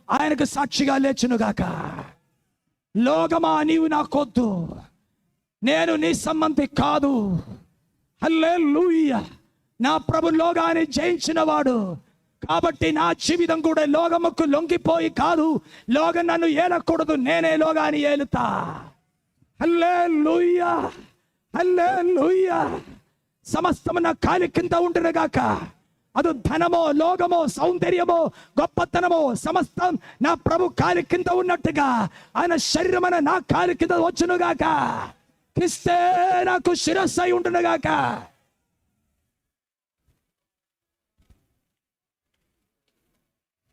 ఆయనకు సాక్షిగా లేచునుగాక. లోకమా, నీవు నాకొద్దు, నేను నీ సంబంధి కాదు. హల్లెలూయా. నా ప్రభు లోకాన్ని జయించిన వాడు కాబట్టి నా జీవితం కూడా లోకముకు లొంగిపోయి కాదు, లోకం నన్ను ఏలకూడదు, నేనే లోకాన్ని ఏలుతా. హల్లెలూయా, హల్లెలూయా. సమస్తము నా కాలి కింద ఉండునుగాక. అది ధనమో, లోకమో, సౌందర్యమో, గొప్పతనమో సమస్తం నా ప్రభు కాలి కింద ఉన్నట్టుగా ఆయన శరీరం అనే నా కాలి కింద వచ్చునుగాక. క్రీస్తే నాకు శిరస్సు అయి ఉండునుగాక.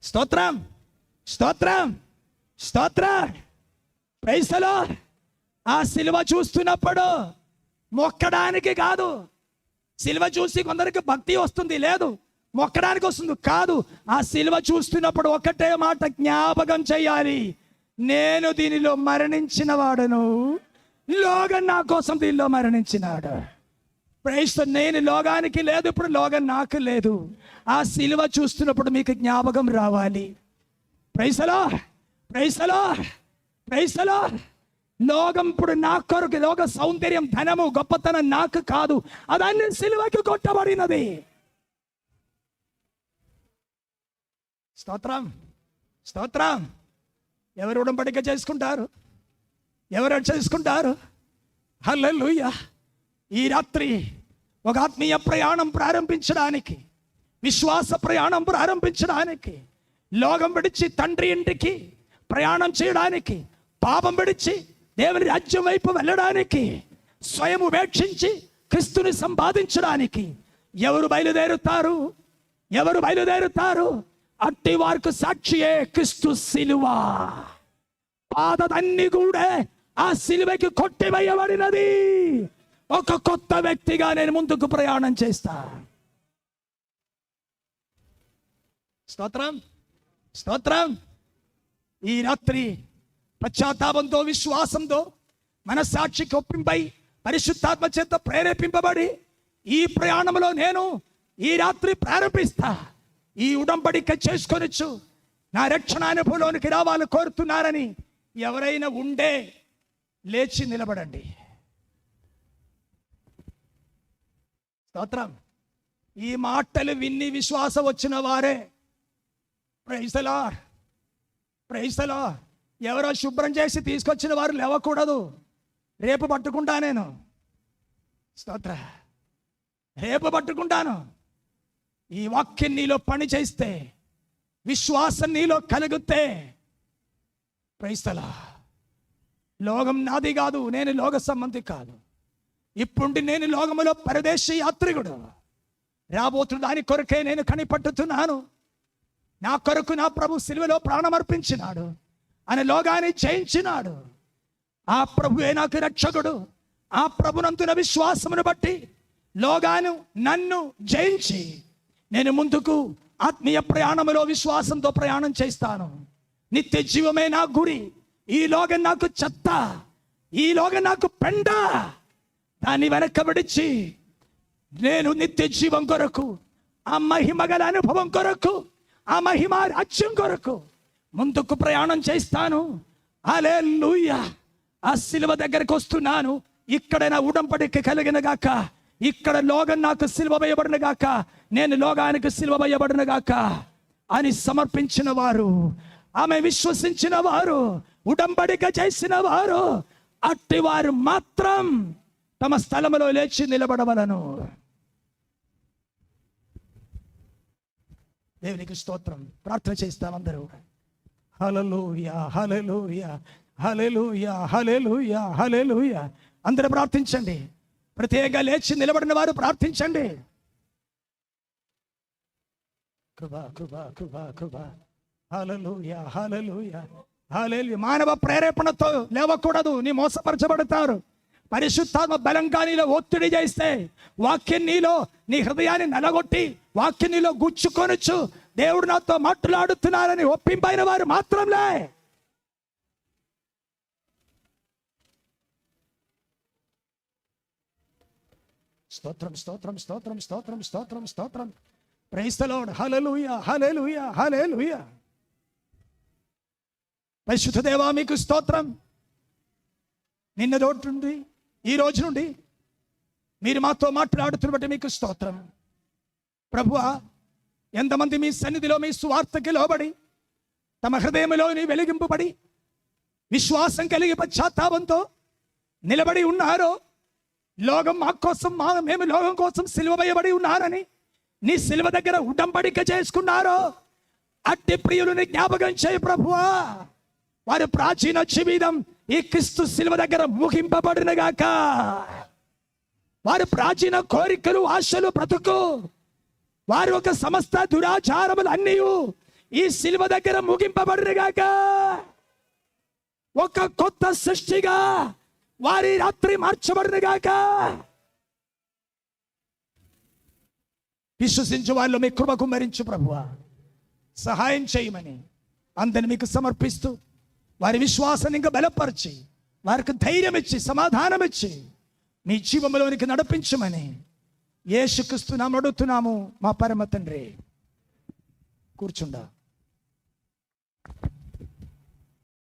స్తోత్రం, స్తోత్రం, స్తోత్రం. Praise the lord. ఆ సిలువ చూస్తున్నప్పుడు మొక్కడానికి కాదు. సిలువ చూసి కొందరికి భక్తి వస్తుంది, లేదు మొక్కడానికి వస్తుంది కాదు. ఆ సిలువ చూస్తున్నప్పుడు ఒకటే మాట జ్ఞాపకం చేయాలి, నేను దీనిలో మరణించిన వాడను, లోకం నా కోసం దీనిలో మరణించినాడు. ప్రైజ్. నేను లోకానికి లేదు, ఇప్పుడు లోకం నాకు లేదు. ఆ సిలువ చూస్తున్నప్పుడు మీకు జ్ఞాపకం రావాలి. Praise the lord, praise the lord, praise the lord. లోకం ఇప్పుడు నా కొరకు, లోక సౌందర్యం, ధనము, గొప్పతనం నాకు కాదు, అదన్నీ సిలువకి కొట్టబడినది. స్తోత్రం, స్తోత్రం. ఎవరు ఉడంబడిక చేసుకుంటారు? ఎవరు చేసుకుంటారు? హల్లెలూయా. ఈ రాత్రి ఒక ఆత్మీయ ప్రయాణం ప్రారంభించడానికి, విశ్వాస ప్రయాణం ప్రారంభించడానికి, లోకం విడిచి తండ్రి ఇంటికి ప్రయాణం చేయడానికి, పాపం విడిచి దేవుని రాజ్యం వైపు వెళ్ళడానికి, స్వయం ఉపేక్షించి క్రీస్తుని సంపాదించడానికి ఎవరు బయలుదేరుతారు? ఎవరు బయలుదేరుతారు? అట్టి వారికి సాక్షియే క్రీస్తు సిలువ. పాతదన్నీ కూడా ఆ సిలువకి కొట్టివేయబడినది. ఒక కొత్త వ్యక్తిగా నేను ముందుకు ప్రయాణం చేస్తా. స్తోత్రం, స్తోత్రం. ఈ రాత్రి పశ్చాత్తాపంతో, విశ్వాసంతో, మనస్సాక్షికి ఒప్పింపై పరిశుద్ధాత్మ చేత ప్రేరేపింపబడి ఈ ప్రయాణంలో నేను ఈ రాత్రి ప్రారంభిస్తా. ఈ ఉడంబడిక చేసుకొనొచ్చు నా రక్షణ అనుభవంలోనికి రావాలని కోరుతున్నారని ఎవరైనా ఉండే లేచి నిలబడండి. స్తోత్రం. ఈ మాటలు విన్ని విశ్వాసం వచ్చిన వారే. Praise the lord, praise the lord. ఎవరో శుభ్రం చేసి తీసుకొచ్చిన వారు లేవకూడదు. రేపు పట్టుకుంటా నేను. స్తోత్ర. రేపు పట్టుకుంటాను. ఈ వాక్యం నీలో పని చేస్తే, విశ్వాసం నీలో కలిగితే, ప్రైజ్ ది లార్డ్. లోకం నాది కాదు, నేను లోక సంబంధి కాదు. ఇప్పుడు నేను లోకములో పరదేశీ యాత్రికుడు. రాబోతున్న దాని కొరకే నేను కనిపట్టుతున్నాను. నా కొరకు నా ప్రభు సిలువలో ప్రాణమర్పించినాడు, అని లోకాన్ని జయించినాడు. ఆ ప్రభువే నాకు రక్షకుడు. ఆ ప్రభునందున విశ్వాసమును బట్టి లోకాను నన్ను జయించి నేను ముందుకు ఆత్మీయ ప్రయాణములో విశ్వాసంతో ప్రయాణం చేస్తాను. నిత్య జీవమే నా గురి. ఈ లోకం నాకు చెత్త, ఈ లోకం నాకు పెండ. దాన్ని వెనకబడిచి నేను నిత్య జీవం కొరకు, ఆ మహిమ గల అనుభవం కొరకు, ఆ మహిమ రాజ్యం కొరకు ముందుకు ప్రయాణం చేస్తాను. హల్లెలూయా. ఆ సిలువ దగ్గరికి వస్తున్నాను. ఇక్కడ నా ఉడంబడిక కలిగిన గాక, ఇక్కడ లోకం నాకు సిలువ వేయబడిన గాక, నేను లోకానికి సిలువ వేయబడిన గాక అని సమర్పించిన వారు, ఆమె విశ్వసించిన వారు, ఉడంబడిక చేసిన వారు, అట్టి వారు మాత్రం తమ స్థలములో లేచి నిలబడవలను. దేవునికి స్తోత్రం. ప్రార్థన చేస్తాం అందరూ. హల్లెలూయా, హల్లెలూయా, హల్లెలూయా, హల్లెలూయా, హల్లెలూయా. అందరూ ప్రార్థించండి. ప్రత్యేకంగా లేచి నిలబడిన వారు ప్రార్థించండి. కృపా, కృపా, కృపా, కృపా. హల్లెలూయా, హల్లెలూయా, హల్లెలూయా. మానవ ప్రేరేపణతో లేవకూడదు. నీ మోసపరచబడతారు. పరిశుద్ధాత్మ బలంగా నీలో ఒత్తిడి చేస్తే, వాక్యం నీలో నీ హృదయాన్ని నలగొట్టి వాక్యం నీలో గుచ్చుకొనొచ్చు. దేవుడు నాతో మాట్లాడుతున్నారని ఒప్పింపైన వారు మాత్రంలే. స్తోత్రం, స్తోత్రం, స్తోత్రం, స్తోత్రం, స్తోత్రం, స్తోత్రం. Praise the Lord. Hallelujah, hallelujah, hallelujah. పరిశుద్ధ దేవా మీకు స్తోత్రం. నిన్న తోటి నుండి ఈ రోజు నుండి మీరు మాతో మాట్లాడుతున్న బట్టి మీకు స్తోత్రం. ప్రభువా, ఎంతమంది మీ సన్నిధిలో మీ సువార్తకి లోబడి తమ హృదయంలోని వెలిగింపబడి విశ్వాసం కలిగి పశ్చాత్తాపంతో నిలబడి ఉన్నారో, లోకం మా కోసం మేము లోకం కోసం సిలువ వేయబడి ఉన్నారని నీ సిలువ దగ్గర ఉడంబడిక చేసుకున్నారో, అట్టి ప్రియులని జ్ఞాపకం చేయి ప్రభువా. వారి ప్రాచీన జీవితం ఈ క్రీస్తు సిలువ దగ్గర ముగింపబడినగాక. వారి ప్రాచీన కోరికలు, ఆశలు, బ్రతుకు, వారి ఒక సమస్త దురాచారములు అన్నీ ఈ సిలువ దగ్గర ముగింపబడినగాక. ఒక కొత్త సృష్టిగా వారి రాత్రి మార్చబడినగాక. విశ్వసించు వాళ్ళు మీ కృప కుమ్మరించు ప్రభువా. సహాయం చేయమని అందరిని మీకు సమర్పిస్తూ వారి విశ్వాసాన్ని ఇంకా బలపరిచి వారికి ధైర్యం ఇచ్చి సమాధానం ఇచ్చి మీ జీవంలోనికి నడిపించమని యేసుక్రీస్తు నామమున అడుగుతున్నాము మా పరమ తండ్రి. కూర్చుండా.